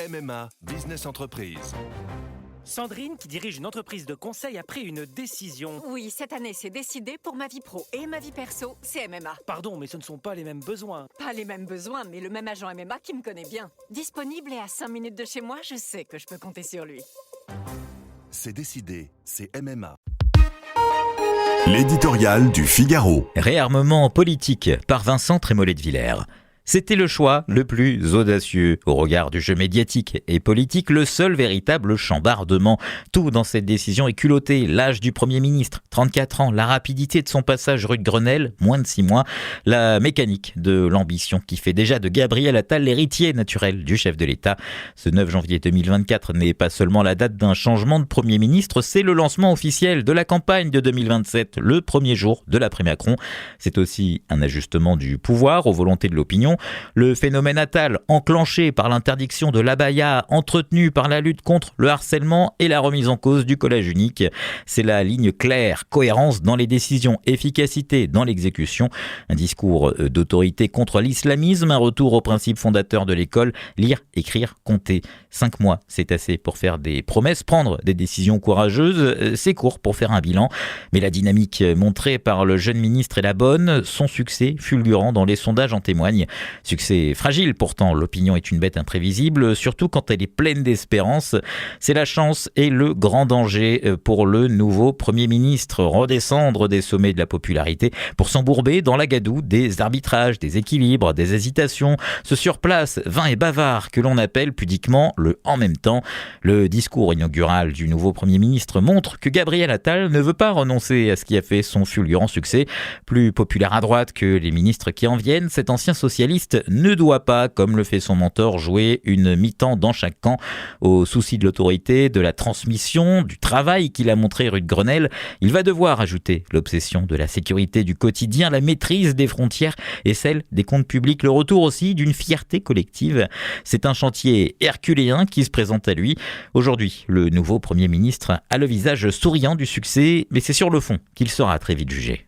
MMA Business Entreprise. Sandrine, qui dirige une entreprise de conseil, a pris une décision. Oui, cette année, c'est décidé pour ma vie pro et ma vie perso, c'est MMA. Pardon, mais ce ne sont pas les mêmes besoins. Pas les mêmes besoins, mais le même agent MMA qui me connaît bien. Disponible et à 5 minutes de chez moi, je sais que je peux compter sur lui. C'est décidé, c'est MMA. L'éditorial du Figaro. Réarmement politique par Vincent Trémollet de Villers. C'était le choix le plus audacieux. Au regard du jeu médiatique et politique, le seul véritable chambardement. Tout dans cette décision est culotté. L'âge du Premier ministre, 34 ans, la rapidité de son passage rue de Grenelle, moins de 6 mois, la mécanique de l'ambition qui fait déjà de Gabriel Attal l'héritier naturel du chef de l'État. Ce 9 janvier 2024 n'est pas seulement la date d'un changement de Premier ministre, c'est le lancement officiel de la campagne de 2027, le premier jour de l'après-Macron. C'est aussi un ajustement du pouvoir aux volontés de l'opinion. Le phénomène Attal, enclenché par l'interdiction de l'abaya, entretenu par la lutte contre le harcèlement et la remise en cause du collège unique. C'est la ligne claire, cohérence dans les décisions, efficacité dans l'exécution. Un discours d'autorité contre l'islamisme, un retour aux principes fondateurs de l'école, lire, écrire, compter. 5 mois, c'est assez pour faire des promesses, prendre des décisions courageuses. C'est court pour faire un bilan. Mais la dynamique montrée par le jeune ministre est la bonne. Son succès fulgurant dans les sondages en témoigne. Succès fragile pourtant, l'opinion est une bête imprévisible, surtout quand elle est pleine d'espérance. C'est la chance et le grand danger pour le nouveau Premier ministre. Redescendre des sommets de la popularité pour s'embourber dans la gadoue des arbitrages, des équilibres, des hésitations. Ce surplace vain et bavard que l'on appelle pudiquement le « en même temps ». Le discours inaugural du nouveau Premier ministre montre que Gabriel Attal ne veut pas renoncer à ce qui a fait son fulgurant succès. Plus populaire à droite que les ministres qui en viennent, cet ancien socialiste ne doit pas, comme le fait son mentor, jouer une mi-temps dans chaque camp. Au souci de l'autorité, de la transmission, du travail qu'il a montré rue de Grenelle, il va devoir ajouter l'obsession de la sécurité du quotidien, la maîtrise des frontières et celle des comptes publics, le retour aussi d'une fierté collective. C'est un chantier herculéen qui se présente à lui. Aujourd'hui, le nouveau Premier ministre a le visage souriant du succès, mais c'est sur le fond qu'il sera très vite jugé.